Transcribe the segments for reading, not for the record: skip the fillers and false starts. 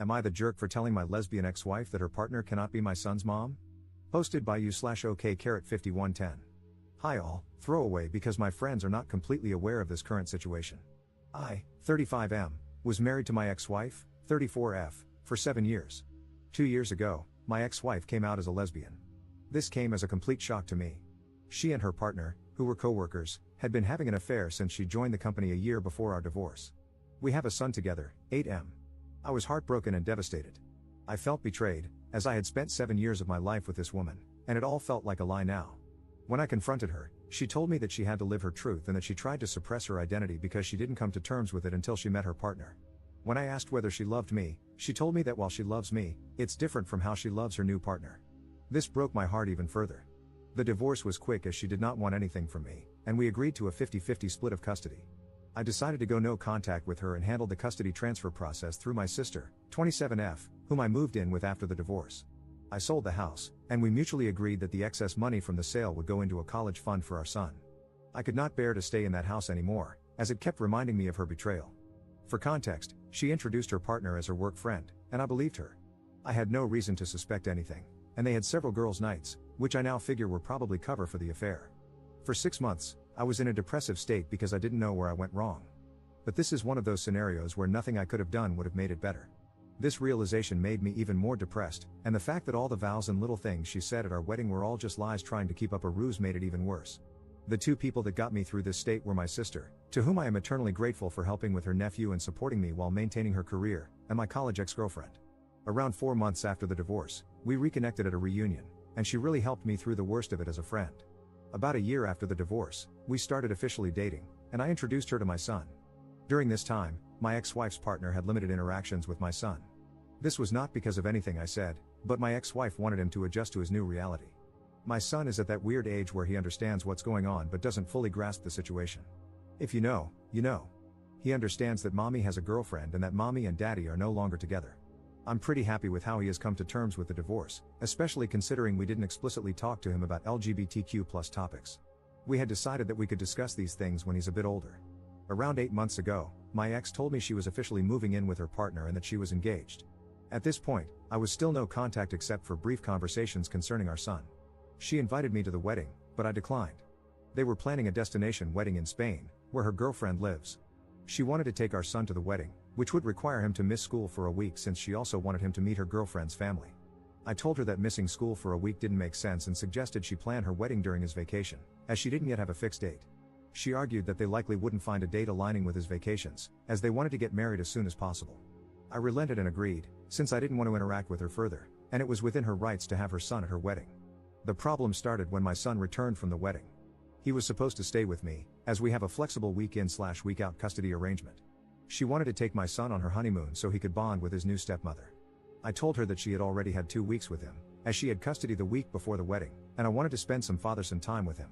Am I the jerk for telling my lesbian ex-wife that her partner cannot be my son's mom? Posted by you/OK5110. Hi all, throwaway because my friends are not completely aware of this current situation. I, 35M, was married to my ex-wife, 34F, for 7 years. 2 years ago, my ex-wife came out as a lesbian. This came as a complete shock to me. She and her partner, who were co-workers, had been having an affair since she joined the company a year before our divorce. We have a son together, 8M. I was heartbroken and devastated. I felt betrayed, as I had spent 7 years of my life with this woman, and it all felt like a lie now. When I confronted her, she told me that she had to live her truth and that she tried to suppress her identity because she didn't come to terms with it until she met her partner. When I asked whether she loved me, she told me that while she loves me, it's different from how she loves her new partner. This broke my heart even further. The divorce was quick as she did not want anything from me, and we agreed to a 50-50 split of custody. I decided to go no contact with her and handled the custody transfer process through my sister, 27F, whom I moved in with after the divorce. I sold the house, and we mutually agreed that the excess money from the sale would go into a college fund for our son. I could not bear to stay in that house anymore, as it kept reminding me of her betrayal. For context, she introduced her partner as her work friend, and I believed her. I had no reason to suspect anything, and they had several girls' nights, which I now figure were probably cover for the affair. For 6 months, I was in a depressive state because I didn't know where I went wrong. But this is one of those scenarios where nothing I could have done would have made it better. This realization made me even more depressed, and the fact that all the vows and little things she said at our wedding were all just lies trying to keep up a ruse made it even worse. The two people that got me through this state were my sister, to whom I am eternally grateful for helping with her nephew and supporting me while maintaining her career, and my college ex-girlfriend. Around 4 months after the divorce, we reconnected at a reunion, and she really helped me through the worst of it as a friend. About a year after the divorce, we started officially dating, and I introduced her to my son. During this time, my ex-wife's partner had limited interactions with my son. This was not because of anything I said, but my ex-wife wanted him to adjust to his new reality. My son is at that weird age where he understands what's going on but doesn't fully grasp the situation. If you know, you know. He understands that mommy has a girlfriend and that mommy and daddy are no longer together. I'm pretty happy with how he has come to terms with the divorce, especially considering we didn't explicitly talk to him about LGBTQ+ topics. We had decided that we could discuss these things when he's a bit older. Around 8 months ago, my ex told me she was officially moving in with her partner and that she was engaged. At this point, I was still no contact except for brief conversations concerning our son. She invited me to the wedding, but I declined. They were planning a destination wedding in Spain, where her girlfriend lives. She wanted to take our son to the wedding, which would require him to miss school for a week since she also wanted him to meet her girlfriend's family. I told her that missing school for a week didn't make sense and suggested she plan her wedding during his vacation, as she didn't yet have a fixed date. She argued that they likely wouldn't find a date aligning with his vacations, as they wanted to get married as soon as possible. I relented and agreed, since I didn't want to interact with her further, and it was within her rights to have her son at her wedding. The problem started when my son returned from the wedding. He was supposed to stay with me, as we have a flexible week-in/week-out custody arrangement. She wanted to take my son on her honeymoon so he could bond with his new stepmother. I told her that she had already had 2 weeks with him, as she had custody the week before the wedding, and I wanted to spend some father-son time with him.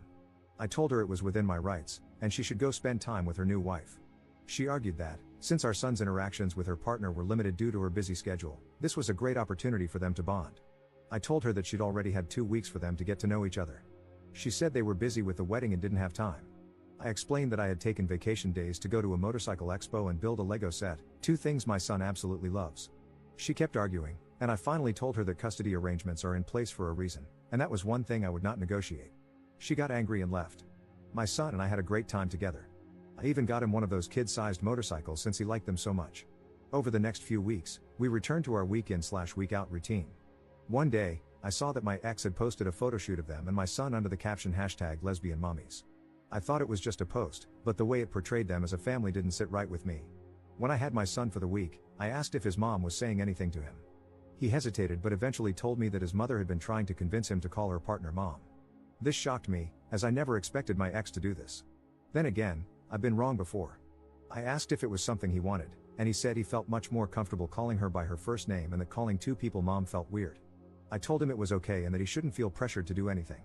I told her it was within my rights, and she should go spend time with her new wife. She argued that, since our son's interactions with her partner were limited due to her busy schedule, this was a great opportunity for them to bond. I told her that she'd already had 2 weeks for them to get to know each other. She said they were busy with the wedding and didn't have time. I explained that I had taken vacation days to go to a motorcycle expo and build a Lego set, 2 things my son absolutely loves. She kept arguing, and I finally told her that custody arrangements are in place for a reason, and that was one thing I would not negotiate. She got angry and left. My son and I had a great time together. I even got him one of those kid-sized motorcycles since he liked them so much. Over the next few weeks, we returned to our week-in/week-out routine. One day, I saw that my ex had posted a photo shoot of them and my son under the caption #lesbianmommies. I thought it was just a post, but the way it portrayed them as a family didn't sit right with me. When I had my son for the week, I asked if his mom was saying anything to him. He hesitated but eventually told me that his mother had been trying to convince him to call her partner mom. This shocked me, as I never expected my ex to do this. Then again, I've been wrong before. I asked if it was something he wanted, and he said he felt much more comfortable calling her by her first name and that calling 2 people mom felt weird. I told him it was okay and that he shouldn't feel pressured to do anything.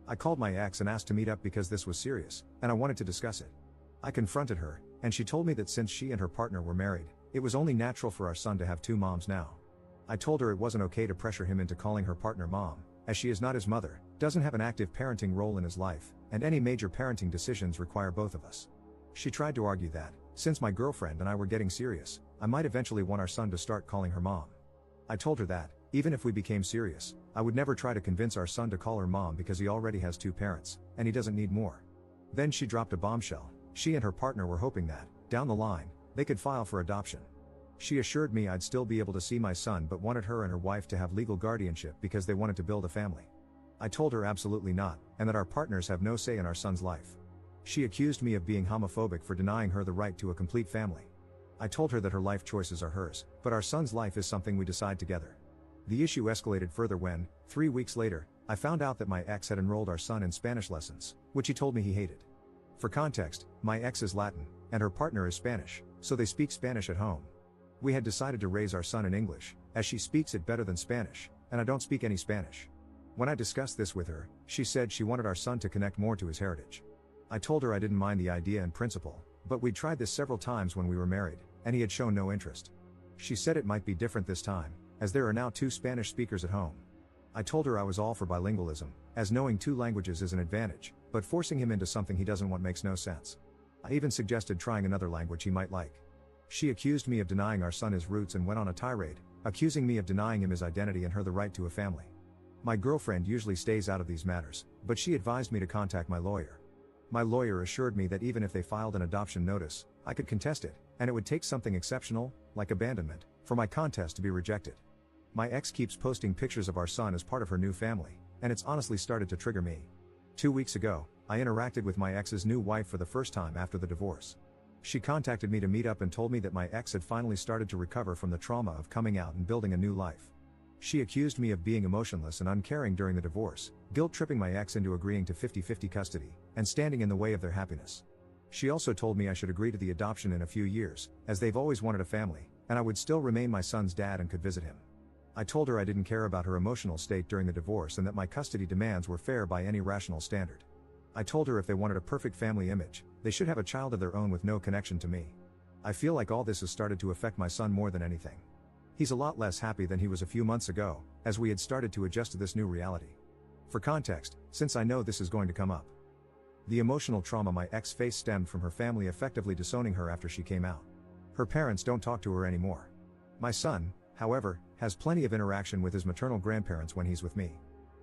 I called my ex and asked to meet up because this was serious, and I wanted to discuss it. I confronted her, and she told me that since she and her partner were married, it was only natural for our son to have 2 moms now. I told her it wasn't okay to pressure him into calling her partner mom, as she is not his mother, doesn't have an active parenting role in his life, and any major parenting decisions require both of us. She tried to argue that, since my girlfriend and I were getting serious, I might eventually want our son to start calling her mom. I told her that, even if we became serious, I would never try to convince our son to call her mom because he already has two parents, and he doesn't need more. Then she dropped a bombshell. She and her partner were hoping that, down the line, they could file for adoption. She assured me I'd still be able to see my son but wanted her and her wife to have legal guardianship because they wanted to build a family. I told her absolutely not, and that our partners have no say in our son's life. She accused me of being homophobic for denying her the right to a complete family. I told her that her life choices are hers, but our son's life is something we decide together. The issue escalated further when, 3 weeks later, I found out that my ex had enrolled our son in Spanish lessons, which he told me he hated. For context, my ex is Latin, and her partner is Spanish, so they speak Spanish at home. We had decided to raise our son in English, as she speaks it better than Spanish, and I don't speak any Spanish. When I discussed this with her, she said she wanted our son to connect more to his heritage. I told her I didn't mind the idea in principle, but we'd tried this several times when we were married, and he had shown no interest. She said it might be different this time, as there are now 2 Spanish speakers at home. I told her I was all for bilingualism, as knowing 2 languages is an advantage, but forcing him into something he doesn't want makes no sense. I even suggested trying another language he might like. She accused me of denying our son his roots and went on a tirade, accusing me of denying him his identity and her the right to a family. My girlfriend usually stays out of these matters, but she advised me to contact my lawyer. My lawyer assured me that even if they filed an adoption notice, I could contest it, and it would take something exceptional, like abandonment, for my contest to be rejected. My ex keeps posting pictures of our son as part of her new family, and it's honestly started to trigger me. 2 weeks ago, I interacted with my ex's new wife for the first time after the divorce. She contacted me to meet up and told me that my ex had finally started to recover from the trauma of coming out and building a new life. She accused me of being emotionless and uncaring during the divorce, guilt-tripping my ex into agreeing to 50-50 custody, and standing in the way of their happiness. She also told me I should agree to the adoption in a few years, as they've always wanted a family, and I would still remain my son's dad and could visit him. I told her I didn't care about her emotional state during the divorce and that my custody demands were fair by any rational standard. I told her if they wanted a perfect family image, they should have a child of their own with no connection to me. I feel like all this has started to affect my son more than anything. He's a lot less happy than he was a few months ago, as we had started to adjust to this new reality. For context, since I know this is going to come up, the emotional trauma my ex faced stemmed from her family effectively disowning her after she came out. Her parents don't talk to her anymore. My son, however, has plenty of interaction with his maternal grandparents when he's with me.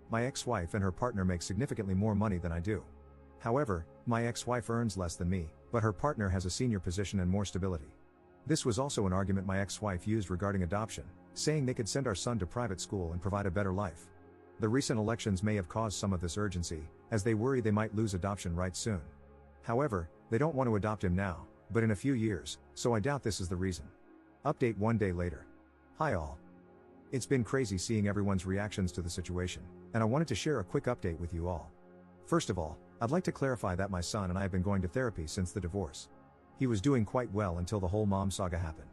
My ex-wife and her partner make significantly more money than I do. However, my ex-wife earns less than me, but her partner has a senior position and more stability. This was also an argument my ex-wife used regarding adoption, saying they could send our son to private school and provide a better life. The recent elections may have caused some of this urgency, as they worry they might lose adoption rights soon. However, they don't want to adopt him now, but in a few years, so I doubt this is the reason. Update 1 day later. Hi all. It's been crazy seeing everyone's reactions to the situation, and I wanted to share a quick update with you all. First of all, I'd like to clarify that my son and I have been going to therapy since the divorce. He was doing quite well until the whole mom saga happened.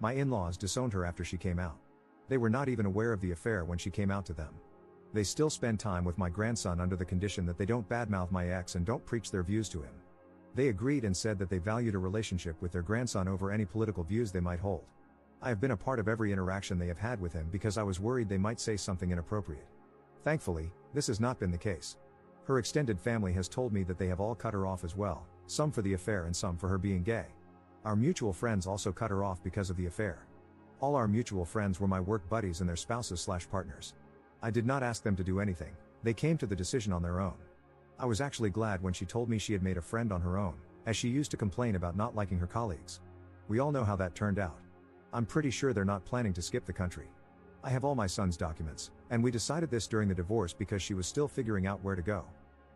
My in-laws disowned her after she came out. They were not even aware of the affair when she came out to them. They still spend time with my grandson under the condition that they don't badmouth my ex and don't preach their views to him. They agreed and said that they valued a relationship with their grandson over any political views they might hold. I have been a part of every interaction they have had with him because I was worried they might say something inappropriate. Thankfully, this has not been the case. Her extended family has told me that they have all cut her off as well, some for the affair and some for her being gay. Our mutual friends also cut her off because of the affair. All our mutual friends were my work buddies and their spouses/partners. I did not ask them to do anything, they came to the decision on their own. I was actually glad when she told me she had made a friend on her own, as she used to complain about not liking her colleagues. We all know how that turned out. I'm pretty sure they're not planning to skip the country. I have all my son's documents, and we decided this during the divorce because she was still figuring out where to go.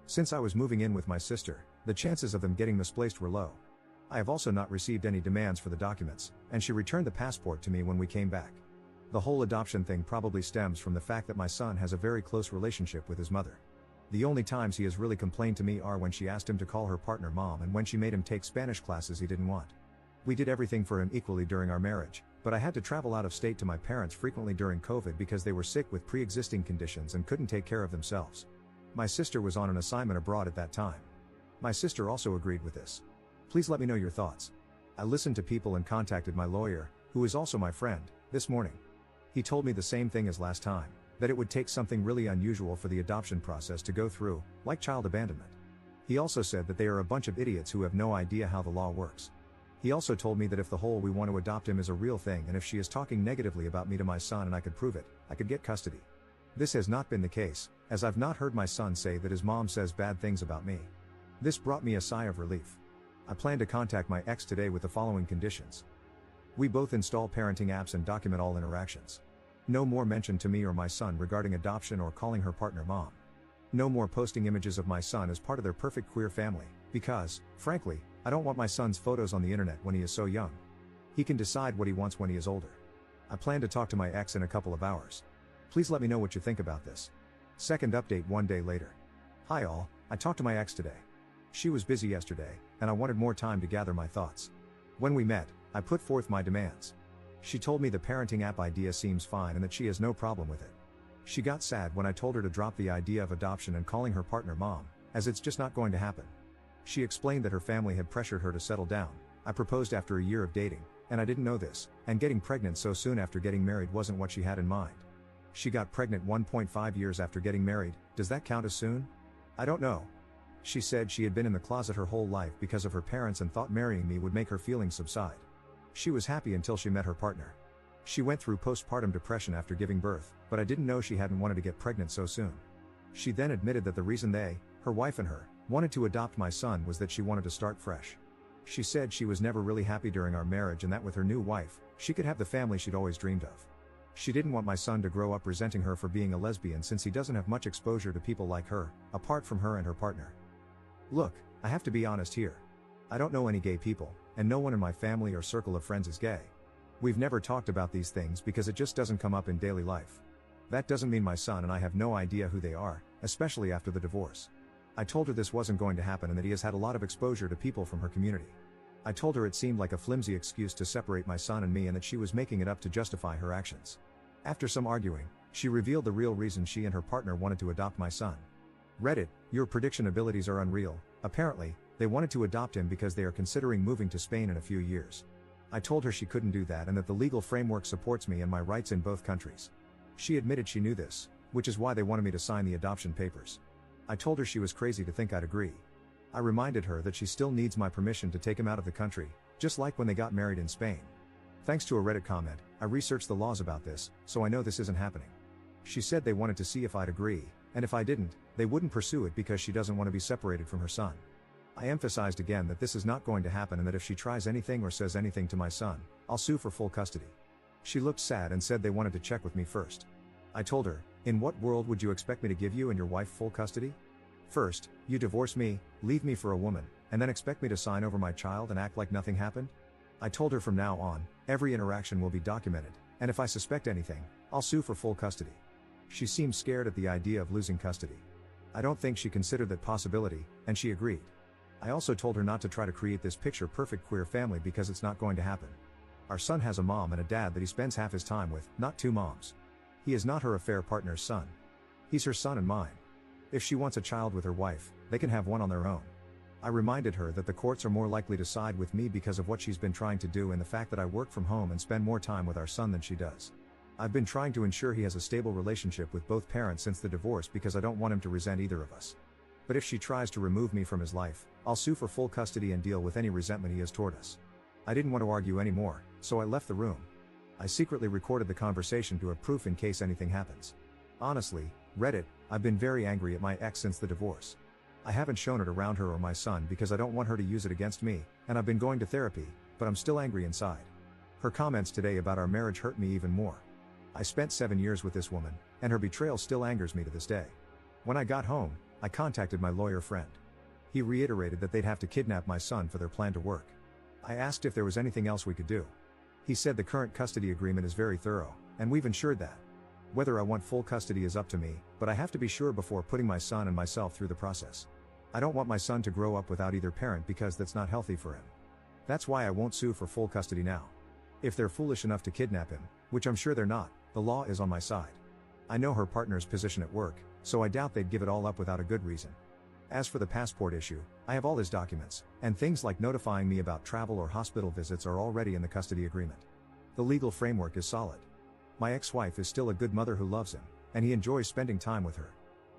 Since I was moving in with my sister, the chances of them getting misplaced were low. I have also not received any demands for the documents, and she returned the passport to me when we came back. The whole adoption thing probably stems from the fact that my son has a very close relationship with his mother. The only times he has really complained to me are when she asked him to call her partner mom and when she made him take Spanish classes he didn't want. We did everything for him equally during our marriage, but I had to travel out of state to my parents frequently during COVID because they were sick with pre-existing conditions and couldn't take care of themselves. My sister was on an assignment abroad at that time. My sister also agreed with this. Please let me know your thoughts. I listened to people and contacted my lawyer, who is also my friend, this morning. He told me the same thing as last time, that it would take something really unusual for the adoption process to go through, like child abandonment. He also said that they are a bunch of idiots who have no idea how the law works. He also told me that if the whole "we want to adopt him" is a real thing and if she is talking negatively about me to my son and I could prove it, I could get custody. This has not been the case, as I've not heard my son say that his mom says bad things about me. This brought me a sigh of relief. I plan to contact my ex today with the following conditions. We both install parenting apps and document all interactions. No more mention to me or my son regarding adoption or calling her partner mom. No more posting images of my son as part of their perfect queer family, because, frankly, I don't want my son's photos on the internet when he is so young. He can decide what he wants when he is older. I plan to talk to my ex in a couple of hours. Please let me know what you think about this. Second update 1 day later. Hi all, I talked to my ex today. She was busy yesterday, and I wanted more time to gather my thoughts. When we met, I put forth my demands. She told me the parenting app idea seems fine and that she has no problem with it. She got sad when I told her to drop the idea of adoption and calling her partner mom, as it's just not going to happen. She explained that her family had pressured her to settle down. I proposed after a year of dating, and I didn't know this, and getting pregnant so soon after getting married wasn't what she had in mind. She got pregnant 1.5 years after getting married. Does that count as soon? I don't know. She said she had been in the closet her whole life because of her parents and thought marrying me would make her feelings subside. She was happy until she met her partner. She went through postpartum depression after giving birth, but I didn't know she hadn't wanted to get pregnant so soon. She then admitted that the reason they, her wife and her, wanted to adopt my son was that she wanted to start fresh. She said she was never really happy during our marriage and that with her new wife, she could have the family she'd always dreamed of. She didn't want my son to grow up resenting her for being a lesbian since he doesn't have much exposure to people like her, apart from her and her partner. Look, I have to be honest here. I don't know any gay people, and no one in my family or circle of friends is gay. We've never talked about these things because it just doesn't come up in daily life. That doesn't mean my son and I have no idea who they are, especially after the divorce. I told her this wasn't going to happen and that he has had a lot of exposure to people from her community. I told her it seemed like a flimsy excuse to separate my son and me and that she was making it up to justify her actions. After some arguing, she revealed the real reason she and her partner wanted to adopt my son. Reddit, your prediction abilities are unreal. Apparently, they wanted to adopt him because they are considering moving to Spain in a few years. I told her she couldn't do that and that the legal framework supports me and my rights in both countries. She admitted she knew this, which is why they wanted me to sign the adoption papers. I told her she was crazy to think I'd agree. I reminded her that she still needs my permission to take him out of the country, just like when they got married in Spain. Thanks to a Reddit comment, I researched the laws about this, so I know this isn't happening. She said they wanted to see if I'd agree, and if I didn't, they wouldn't pursue it because she doesn't want to be separated from her son. I emphasized again that this is not going to happen and that if she tries anything or says anything to my son, I'll sue for full custody. She looked sad and said they wanted to check with me first. I told her, in what world would you expect me to give you and your wife full custody? First, you divorce me, leave me for a woman, and then expect me to sign over my child and act like nothing happened? I told her from now on, every interaction will be documented, and if I suspect anything, I'll sue for full custody. She seemed scared at the idea of losing custody. I don't think she considered that possibility, and she agreed. I also told her not to try to create this picture-perfect queer family because it's not going to happen. Our son has a mom and a dad that he spends half his time with, not two moms. He is not her affair partner's son. He's her son and mine. If she wants a child with her wife, they can have one on their own. I reminded her that the courts are more likely to side with me because of what she's been trying to do and the fact that I work from home and spend more time with our son than she does. I've been trying to ensure he has a stable relationship with both parents since the divorce because I don't want him to resent either of us. But if she tries to remove me from his life, I'll sue for full custody and deal with any resentment he has toward us. I didn't want to argue anymore, so I left the room. I secretly recorded the conversation to have proof in case anything happens. Honestly, Reddit, I've been very angry at my ex since the divorce. I haven't shown it around her or my son because I don't want her to use it against me, and I've been going to therapy, but I'm still angry inside. Her comments today about our marriage hurt me even more. I spent 7 years with this woman, and her betrayal still angers me to this day. When I got home, I contacted my lawyer friend. He reiterated that they'd have to kidnap my son for their plan to work. I asked if there was anything else we could do. He said the current custody agreement is very thorough, and we've ensured that. Whether I want full custody is up to me, but I have to be sure before putting my son and myself through the process. I don't want my son to grow up without either parent because that's not healthy for him. That's why I won't sue for full custody now. If they're foolish enough to kidnap him, which I'm sure they're not, the law is on my side. I know her partner's position at work, so I doubt they'd give it all up without a good reason. As for the passport issue, I have all his documents, and things like notifying me about travel or hospital visits are already in the custody agreement. The legal framework is solid. My ex-wife is still a good mother who loves him, and he enjoys spending time with her.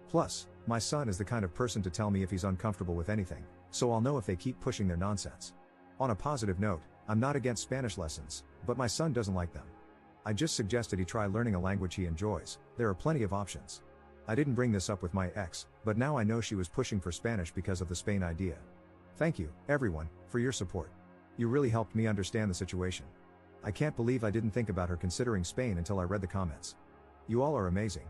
Plus, my son is the kind of person to tell me if he's uncomfortable with anything, so I'll know if they keep pushing their nonsense. On a positive note, I'm not against Spanish lessons, but my son doesn't like them. I just suggested he try learning a language he enjoys. There are plenty of options. I didn't bring this up with my ex, but now I know she was pushing for Spanish because of the Spain idea. Thank you, everyone, for your support. You really helped me understand the situation. I can't believe I didn't think about her considering Spain until I read the comments. You all are amazing.